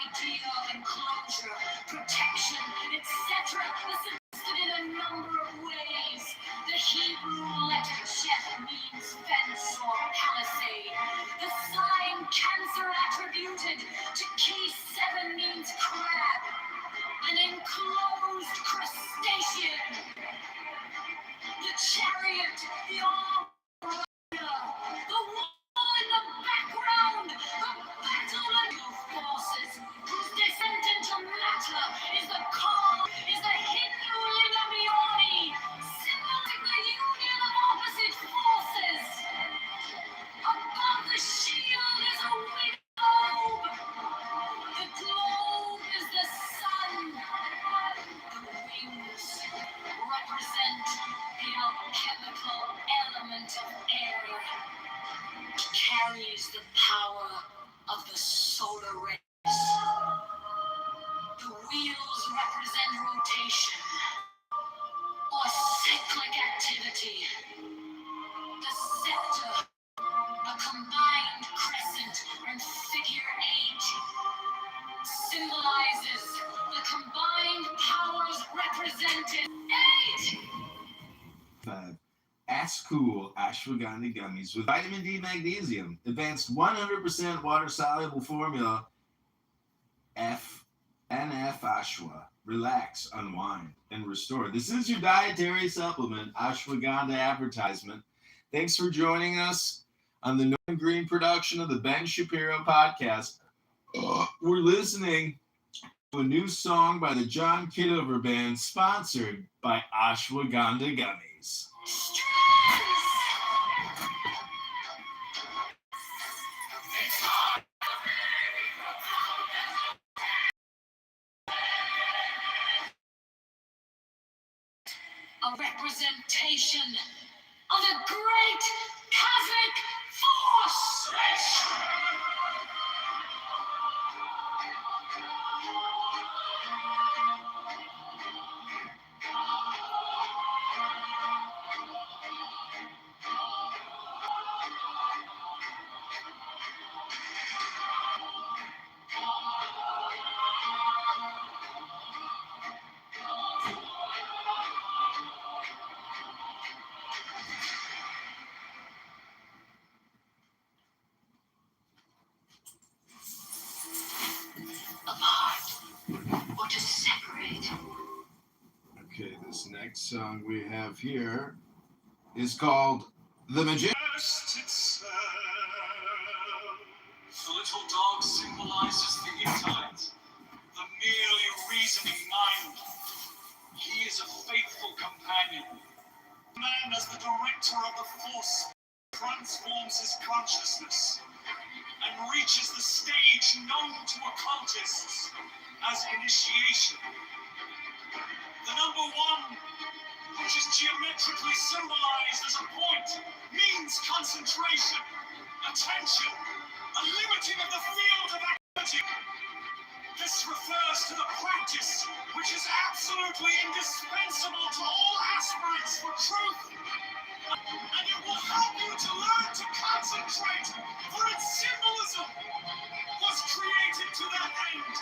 idea of enclosure, protection, etc. is suggested in a number of ways. The Hebrew letter Chet means fence or palisade. The sign Cancer attributed to key 7 means crab, an enclosed crustacean. The chariot, the arm, the wall in the background, the battle of forces whose descent into matter is the Hindu Lingamioni, symbolizing the union of opposite forces. Above the shield is a winged globe. The globe is the sun. The wings represent the alchemical element of air. It carries the power of the solar rays. The wheels represent rotation or cyclic activity. The scepter, a combined crescent and figure 8, symbolizes the combined powers represented. 8! 5. Cool ashwagandha gummies with vitamin D magnesium, advanced 100% water-soluble formula, NF Ashwa. Relax, unwind, and restore. This is your dietary supplement, ashwagandha advertisement. Thanks for joining us on the Northern Green production of the Ben Shapiro podcast. We're listening to a new song by the John Kitover Band, sponsored by Ashwagandha Gummies. A representation of the great cosmic force. Apart or to separate. Okay, this next song we have here is called The Magician. The little dog symbolizes the intellect, the merely reasoning mind. He is a faithful companion. Man, as the director of the force, transforms his consciousness and reaches the stage known to occultists as initiation. The number 1, which is geometrically symbolized as a point, means concentration, attention, a limiting of the field of activity. This refers to the practice which is absolutely indispensable to all aspirants for truth. And it will help you to learn to concentrate, for its symbolism was created to that end.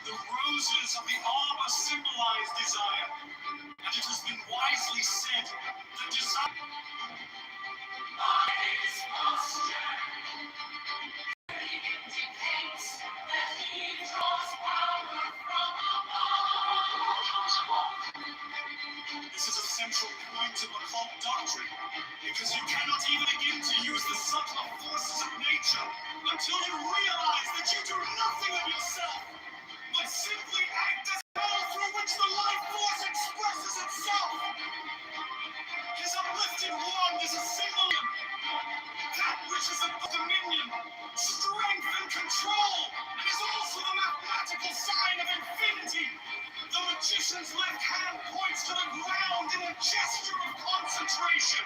The roses of the arbor symbolize desire, and it has been wisely said that desire is posture. It indicates that he draws power from above. This is a central point of occult doctrine, because you cannot even begin to use the subtler forces of nature until you realize that you do nothing of yourself, but simply act as a bell through which the life force expresses itself. His uplifted wand is a symbol of that which is a dominion, strength, and control, and is also the mathematical sign of infinity. The magician's left hand points to the ground in a gesture of concentration.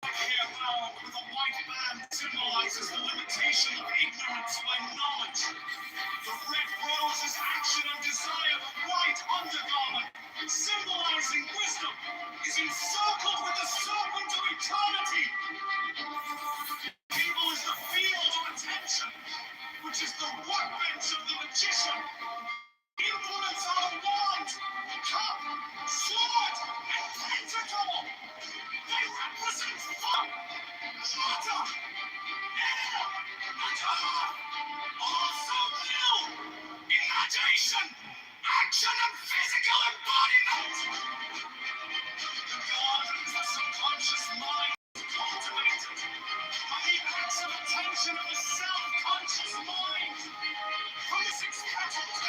Hair bound with a white band symbolizes the limitation of ignorance by knowledge. The red rose is action and desire. The white undergarment, symbolizing wisdom, is encircled with the serpent of eternity. Evil is the field of attention, which is the workbench of the magician. The implements are the wand, cup, sword, and pentacle. They represent fire, water, air, and earth. Also will, imagination, action, and physical embodiment. The gardens of subconscious mind cultivated by the acts of attention of the self-conscious mind. From the six petals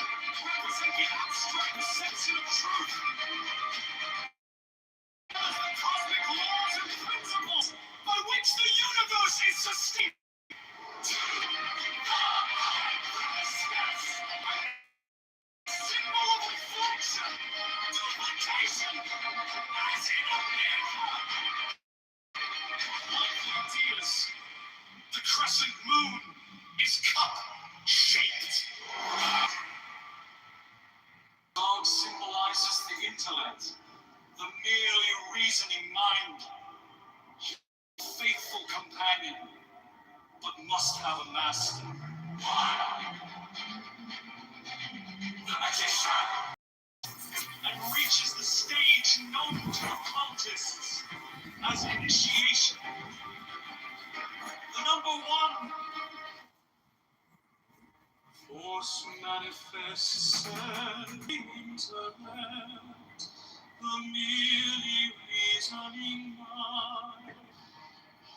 represent the abstract perception of truth, as the cosmic laws and principles by which the universe is sustained. Symbol of reflection, duplication, as in a mirror. Like ideas, the crescent moon is cup-shaped. Dog symbolizes the intellect, the merely reasoning mind, faithful companion, but must have a master. The magician, and reaches the stage known to occultists as initiation. The number one. Force manifests and the intellect, the merely reasoning mind.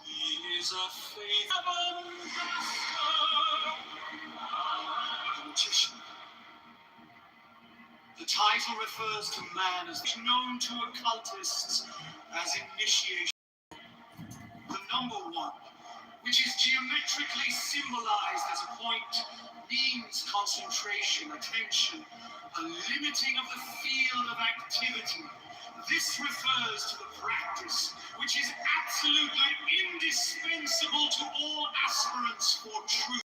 He is a faithful magician. The title refers to man as known to occultists as initiation. The number one, which is geometrically symbolized as a point, means concentration, attention, a limiting of the field of activity. This refers to the practice, which is absolutely indispensable to all aspirants for truth.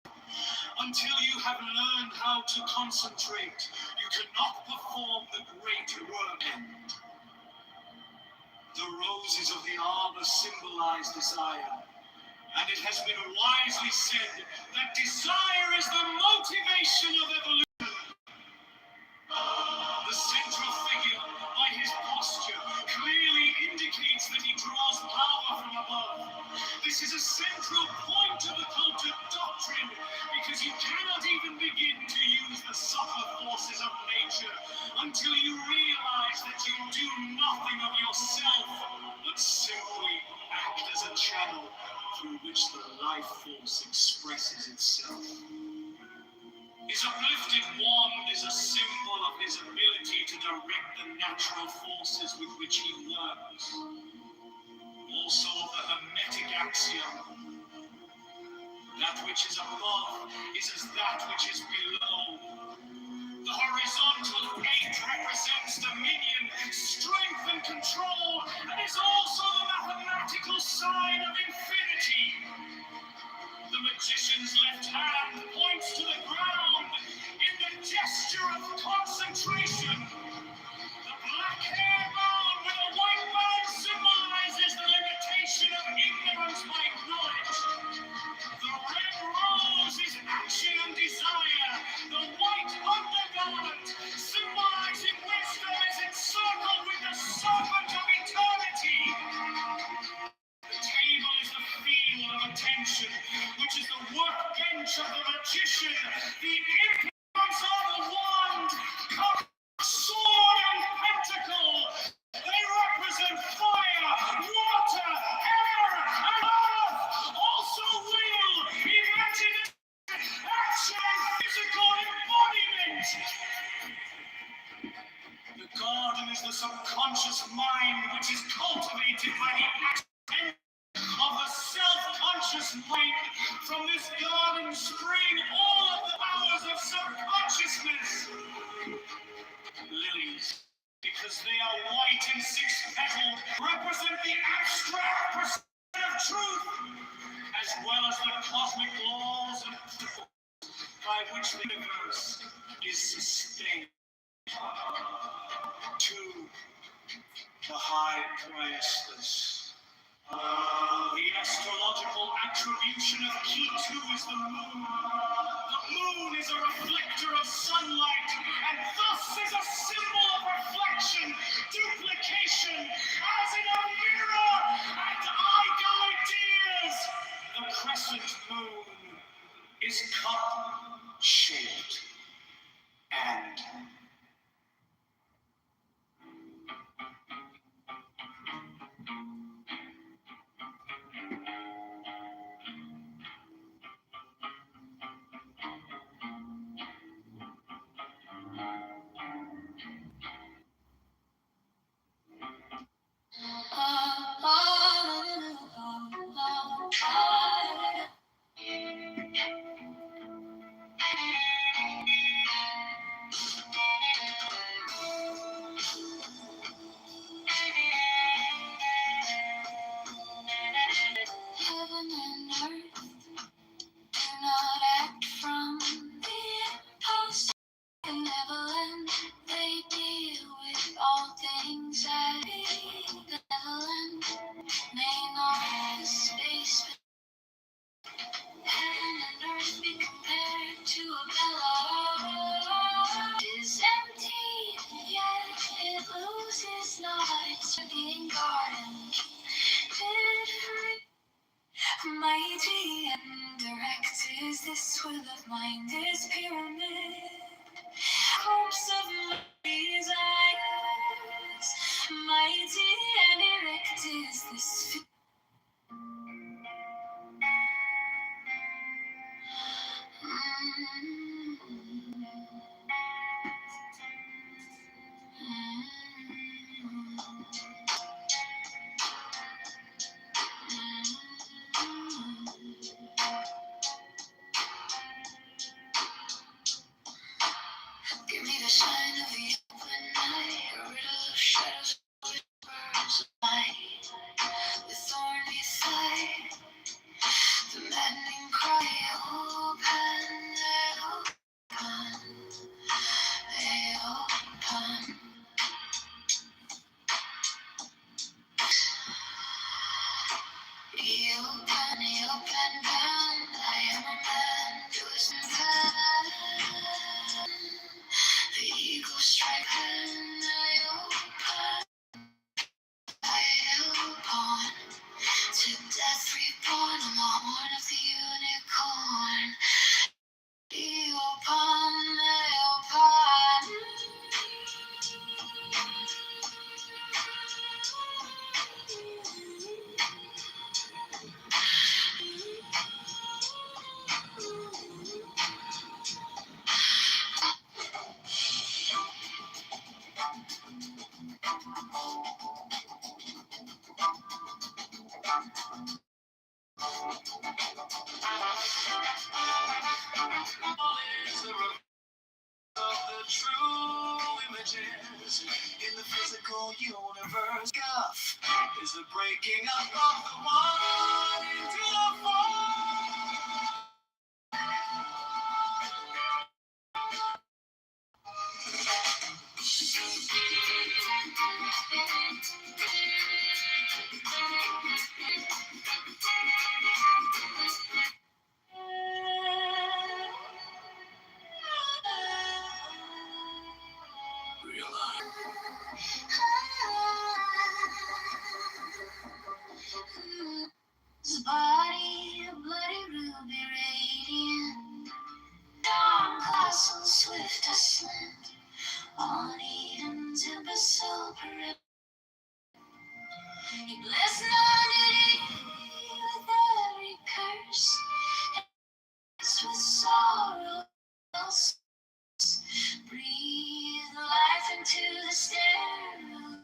Until you have learned how to concentrate, you cannot perform the great work. The roses of the arbor symbolize desire. And it has been wisely said that desire is the motivation of evolution. The central figure, by his posture, clearly indicates that he draws power from above. This is a central point of occultic doctrine, because you cannot even begin to use the subtle forces of nature until you realize that you do nothing of yourself, but simply act as a channel through which the life force expresses itself. His uplifted wand is a symbol of his ability to direct the natural forces with which he works. Also the Hermetic axiom, that which is above is as that which is below. The horizontal 8 represents dominion, strength, and control, and is also the mathematical sign of infinity. The magician's left hand points to the ground in the gesture of concentration. The black hair bound with a white band symbolizes the limitation of ignorance by knowledge. The red rose is action and desire. The white undergarment, symbolizing wisdom, is encircled with the serpent of eternity. The table is the field of attention, which is the workbench of the magician. The implements are the wand, cup, sword, and pentacle. They represent fire, water, air, and earth. Also will, imagination, action, and physical embodiment. The garden is the subconscious mind, which is cultivated by the action of the self-conscious mind. From this garden spring all of the powers of subconsciousness. Lilies, because they are white and six-petaled, represent the abstract perception of truth, as well as the cosmic laws and principles by which the universe is sustained. To the high priestess. The astrological attribution of Kitover is the moon. The moon is a reflector of sunlight, and thus is a symbol of reflection, duplication, as in a mirror, and ideas. The crescent moon is cup-shaped and Heaven and earth do not act from the impulse benevolent. They deal with all things as benevolent. May not the space between heaven and earth be compared to a bellow. It is empty, yet it loses not its being garden. Fit free. Mighty and direct is this will of mind, this pyramid. Hopes of my desires. Mighty and erect is this. Give me the sign of the open night, a riddle of shadows, whispers of light, with thorny side, the maddening cry, open, open. You open, bound, I am a man, to his path. The eagle strike, and I open, to death reborn on the horn of the unicorn. You open, is the of the true images in the physical universe. Guff is the breaking up of the one into a four. His body, a bloody ruby radiant, dawn castle swift ascent, on Eden's imbecile parade. He blessed nudity with every curse, it's with sorrow, breathe life into the stairs.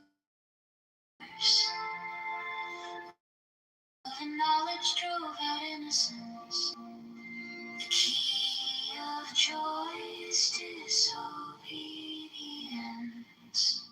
The knowledge drove out innocence. The key of joy is disobedience.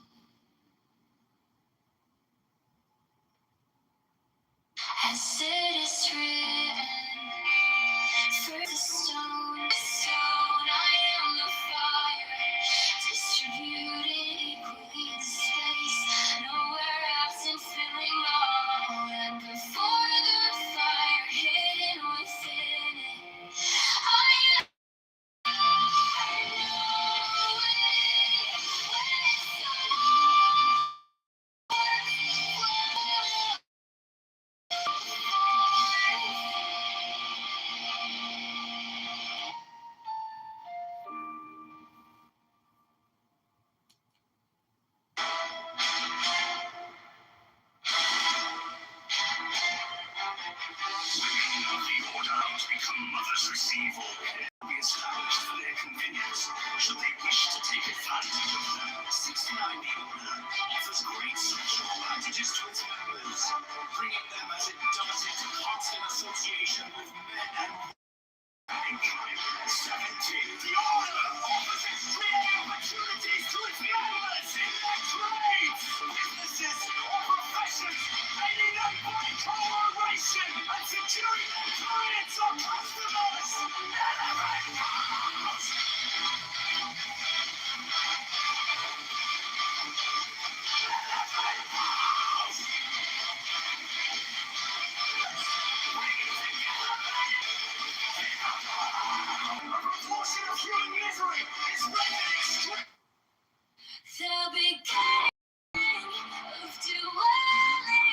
The beginning of duality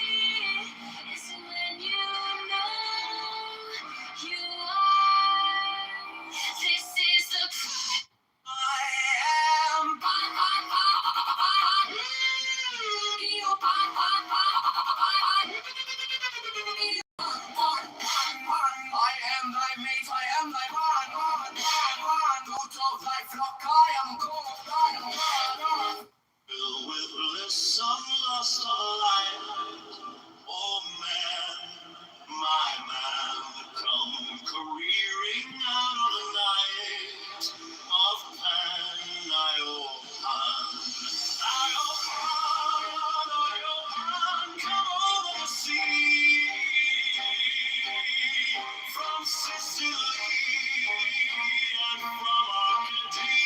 is when you know you are. This is the I am. I am thy mate, I am thy man. Out of thy flock, I am called, I am God. Filled with bliss, some lust of light. Oh man, my man, come careering out of the night of pan, I come over the sea from Sicily and from Arcady.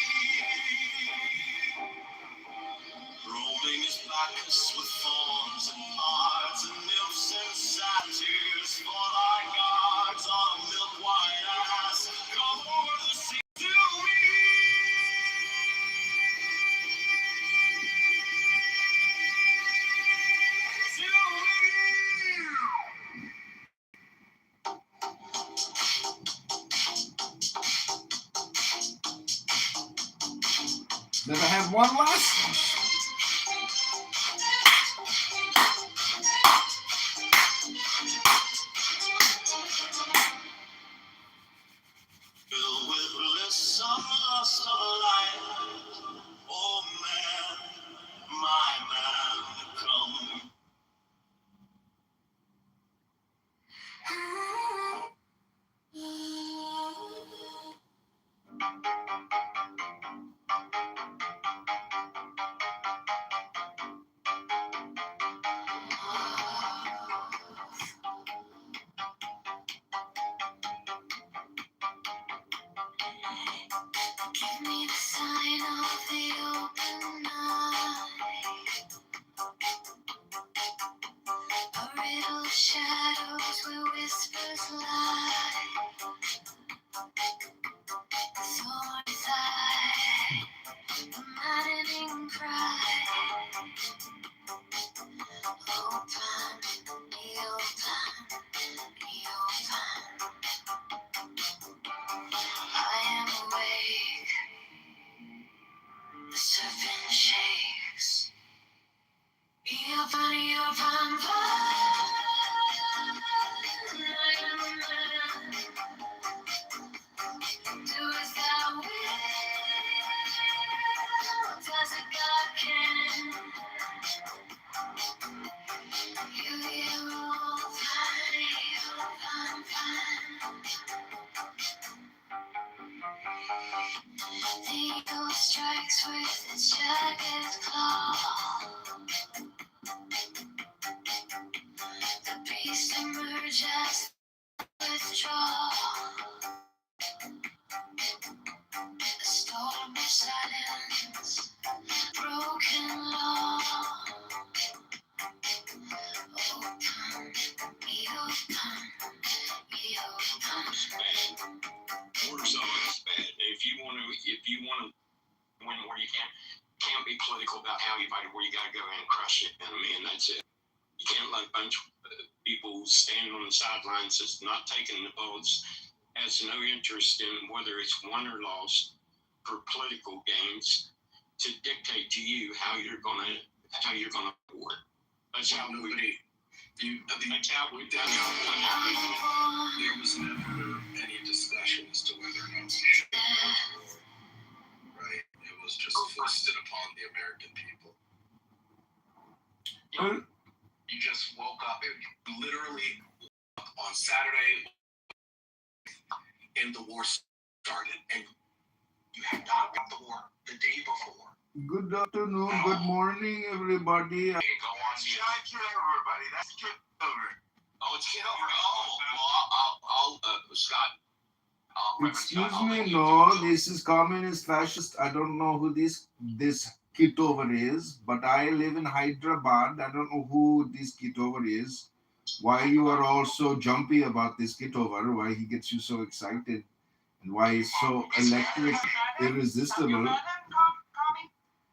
Rolling his bacchus with fawns and pards and nymphs and satyrs for thy gods on a milk white ass. Come over the sea to me. Never had one lesson. Filled with bliss, some lust of light. Oh man, my man, come. Give me the sign of the open night. A riddle of shadows where whispers lie. The thorny thigh, the maddening cry. Open, be open, be open. I am awake. The serpent shakes. Be open, be open, I am a man. Do as thou wilt, as a God can. You open. The eagle strikes with its jagged claw. The beast emerges, withdraw. A storm of silence, broken law. Open, be open, be open. Works on is bad. If you want to win where you can't be political about how you fight it, where you got to go and crush it. I mean, that's it. You can't let a bunch of people standing on the sidelines just not taking the votes, has no interest in whether it's won or lost for political gains, to dictate to you how you're gonna vote. That's how nobody. That's how we done it. There was never any discussion as to whether or not we should vote, right? It was just foisted upon the American people. You just woke up. You literally woke up on Saturday and the war started, and you had not got the war the day before. Good afternoon, good morning, everybody. Go on, everybody. That's Kitover. Oh, it's Kitover. Oh, well, Scott. Excuse me, no, this is communist fascist. I don't know who this Kitover is, but I live in Hyderabad. I don't know who this Kitover is. Why you are all so jumpy about this Kitover? Why he gets you so excited? and why he's so electric, irresistible.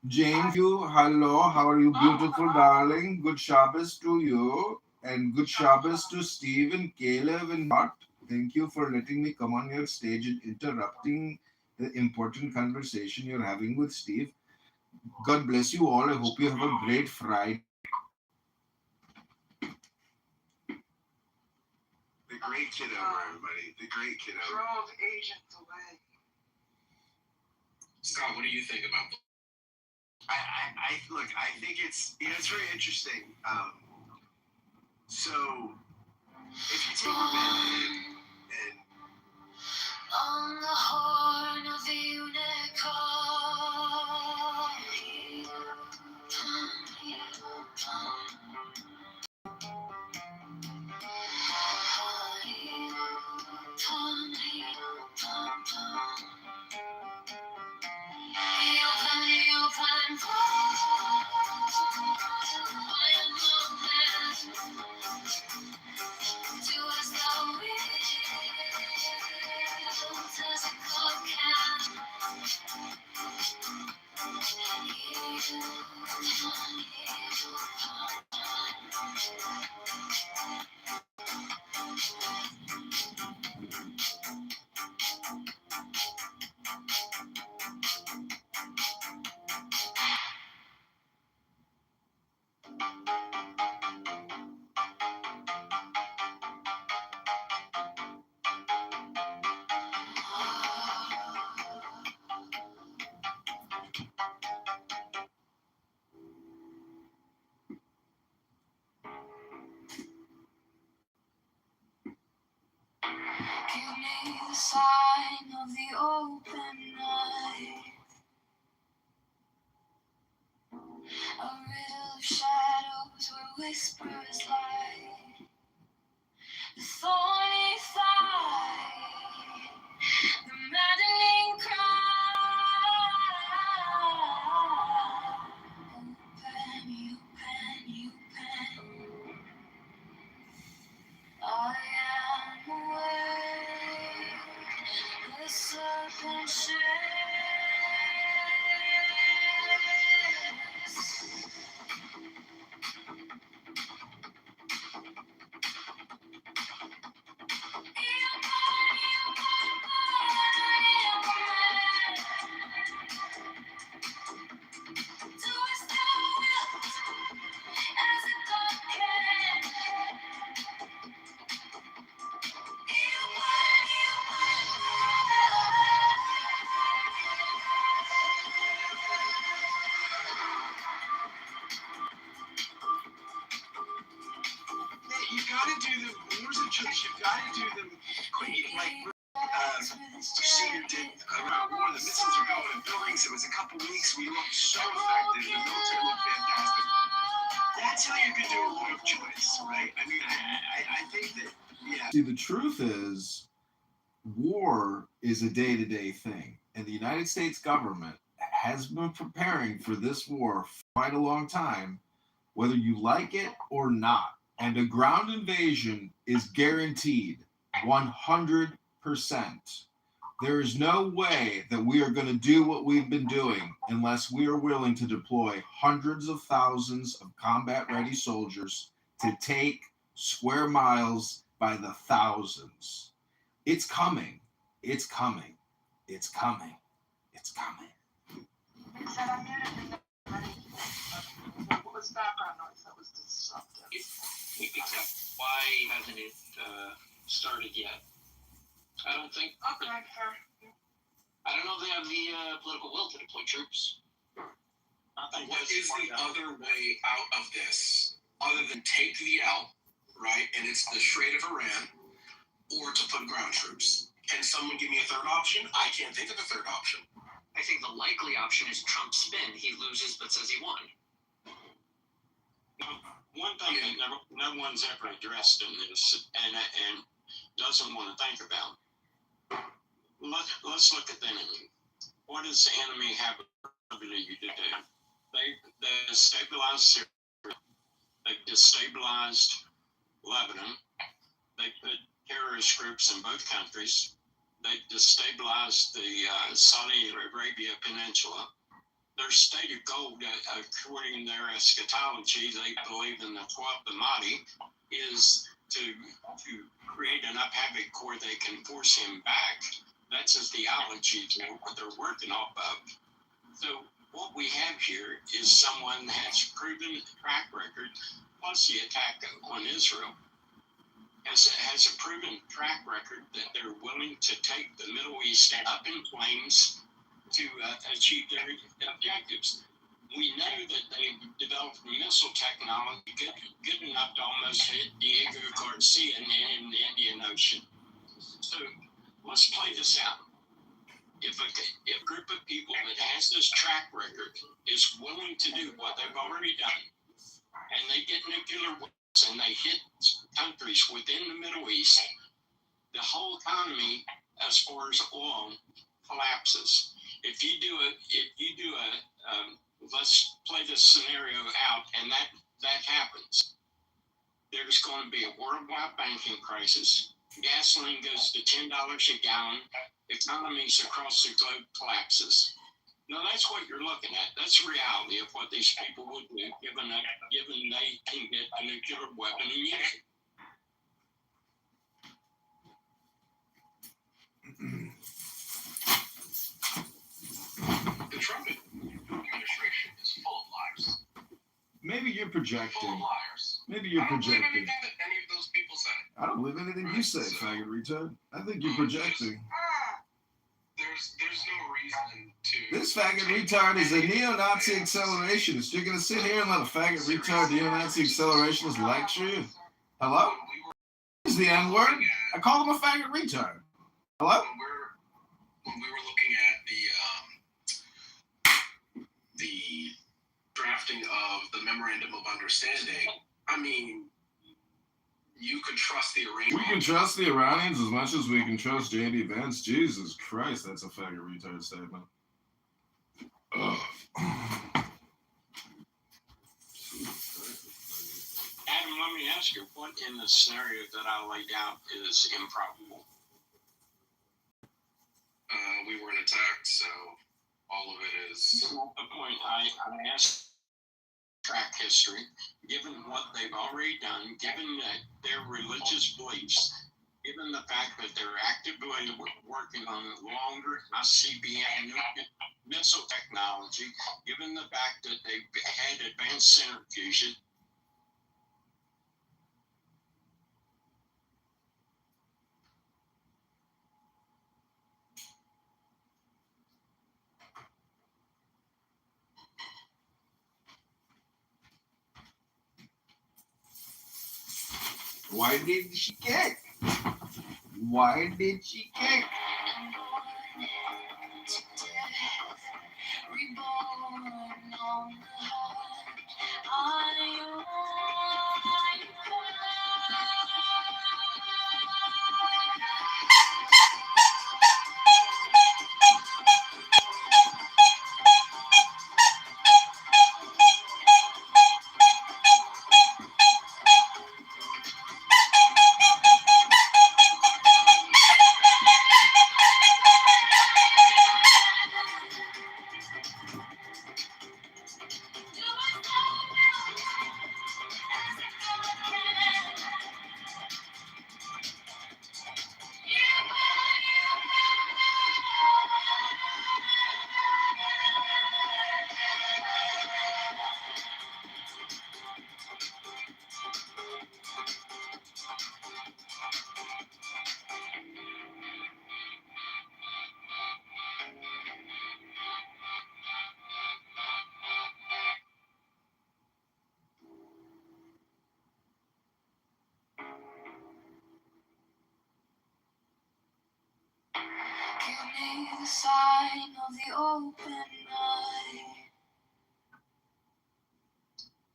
Jane, you, hello, how are you, beautiful darling? Good Shabbos to you, and good Shabbos to Steve and Caleb and Hot. Thank you for letting me come on your stage and interrupting the important conversation you're having with Steve. God bless you all. I hope you have a great Friday. The great Kitover, everybody. The great Kitover. Drove agents away. Scott, what do you think about this? I look. I think it's very interesting. So if you take a minute and On the horn of the unicorn. Give me the sign of the open night, a riddle of shadows where whispers lie, the thorny fight, the maddening cry. Open, open. I am awake, the serpent shakes. you gotta do them. Wars and church, you gotta do them quick. Like Senior did around war. The missiles are going in buildings. It was a couple weeks. We looked so effective. The military looked fantastic. That's how you can do a war of choice, right? I mean, I think that, yeah. See, the truth is, war is a day-to-day thing, and the United States government has been preparing for this war for quite a long time, whether you like it or not. And a ground invasion is guaranteed 100%. There is no way that we are going to do what we've been doing unless we are willing to deploy hundreds of thousands of combat-ready soldiers to take square miles by the thousands. It's coming. It's coming. It's coming. It's coming. What was background noise that was disruptive? Except why hasn't it started yet? I don't think. Okay, fair. I don't know if they have the political will to deploy troops. What is the other way out of this other than take the L, right? And it's the Strait of Iran, or to put ground troops. Can someone give me a third option? I can't think of a third option. I think the likely option is Trump's spin. He loses but says he won. One thing that no one's ever addressed in this and doesn't want to think about. Let's look at the enemy. What does the enemy have ability to do? They destabilized Syria. They destabilized Lebanon. They put terrorist groups in both countries. They destabilized the Saudi Arabia Peninsula. Their stated goal, according to their eschatology, they believe in the 12th Mahdi, is to create enough havoc where they can force him back. That's a theology what they're working off of. So what we have here is someone that has proven track record, plus the attack on Israel, has a proven track record that they're willing to take the Middle East up in flames to achieve their objectives. We know that they developed missile technology good enough to almost hit Diego Garcia in the Indian Ocean. So let's play this out. If a group of people that has this track record is willing to do what they've already done, and they get nuclear weapons and they hit countries within the Middle East, the whole economy, as far as oil, collapses. If you do let's play this scenario out, and that happens, there's going to be a worldwide banking crisis. Gasoline goes to $10 a gallon. Economies across the globe collapses. Now that's what you're looking at. That's the reality of what these people would do, given they can get a nuclear weapon and use it. The Trump administration is full of liars. Maybe you're Full projecting. of liars. Maybe you're I don't believe projecting. anything that any of those people say. I don't believe anything you say, faggot retard. I think you're projecting. There's no reason to. This faggot retard is a neo-Nazi accelerationist. You're gonna sit here and let a faggot retard neo-Nazi accelerationist lecture you? Hello? Is the N-word? I call him a faggot retard. Hello? When we were looking at the drafting of the memorandum of understanding, I mean, you could trust the Iranians. We can trust the Iranians as much as we can trust J.D. Vance. Jesus Christ, that's a faggot retard statement. Ugh. Adam, let me ask you, what in the scenario that I laid out is improbable? We weren't attacked, so all of it is. The point I asked track history, given what they've already done, given that their religious beliefs, given the fact that they're actively working on longer ICBM missile technology, given the fact that they've had advanced centrifusion. Why did she kick? Why did she kick? Reborn on the heart. Give me the sign of the open eye.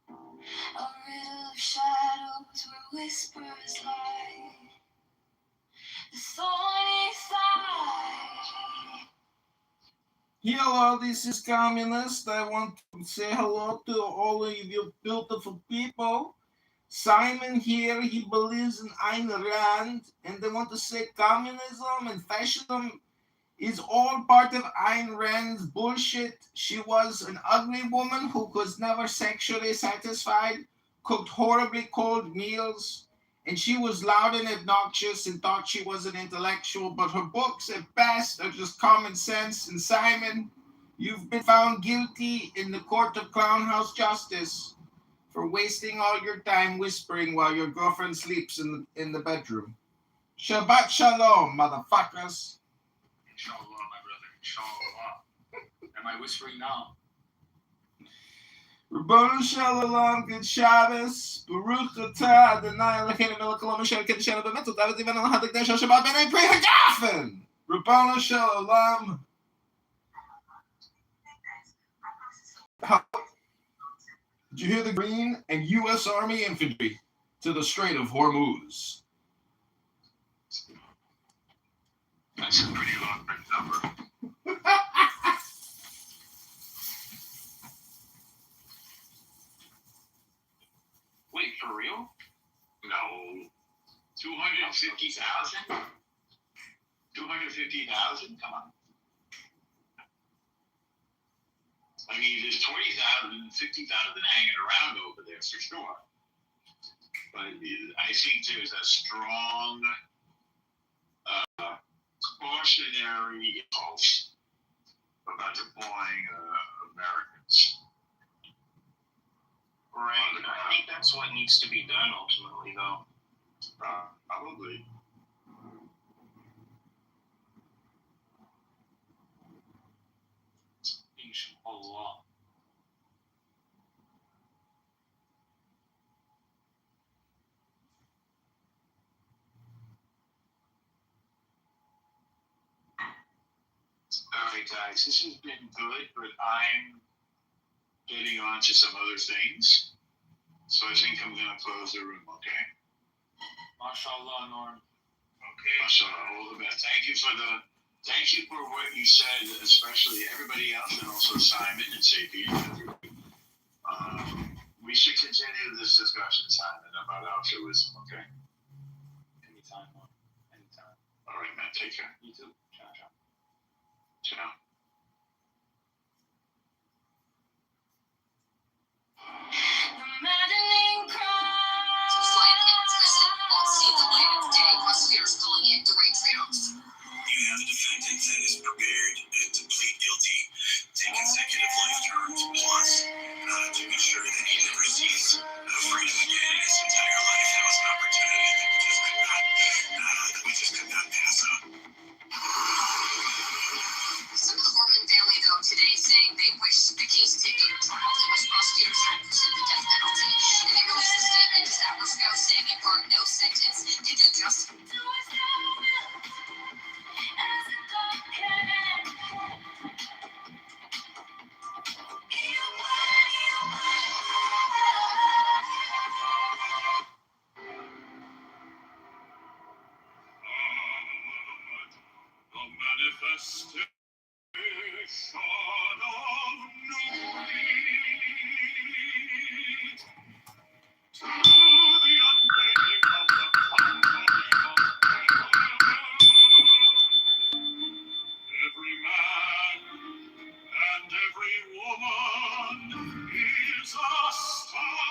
A riddle of shadows where whispers lie. The thorny side. Hello, this is Communist. I want to say hello to all of you beautiful people. Simon here, he believes in Ayn Rand, and they want to say communism and fascism is all part of Ayn Rand's bullshit. She was an ugly woman who was never sexually satisfied, cooked horribly cold meals, and she was loud and obnoxious and thought she was an intellectual, but her books at best are just common sense. And Simon, you've been found guilty in the court of clownhouse justice for wasting all your time whispering while your girlfriend sleeps in the bedroom. Shabbat shalom, motherfuckers. Inshallah, my brother. Inshallah. Am I whispering now? Rabbanu Shalom, good Shabbos, Baruch Atah, Adonai Eloheinu melech haolam asher kedeshenu b'mitzvot, v'aviv anu hadikdash Shabbat b'nei pri hagafen. Rabbanu Shalom. Did you hear the Green and U.S. Army infantry to the Strait of Hormuz? That's a pretty long number. Wait, for real? No. 250,000? 250,000? Come on. I mean, there's 20,000, 50,000 hanging around over there for sure. But I think there's a strong cautionary impulse about deploying Americans. Right. I think that's what needs to be done ultimately, though. Probably. Inshallah. All right, guys, this has been good, but I'm getting on to some other things. So I think I'm going to close the room, okay? MashaAllah, Norm. Okay. MashaAllah, all the best. Thank you for what you said, especially everybody else, and also Simon and Sapien. We should continue this discussion, Simon, about altruism, okay? Anytime, Norm. Anytime. All right, man. Take care. You too. Ciao, ciao. Ciao. You have a defendant that is prepared to plead guilty to consecutive life terms, plus to be sure that he never sees freedom again in his entire life. That was an opportunity that we just could not pass up. Some of the Gorman family, though, today saying they wish the case did go to trial. They wish prosecutors had pursued the death penalty. And they released a statement just hours ago standing for no sentence. Did you just... The manifestation of new need to the unveiling of the coming of every man and every woman is a star.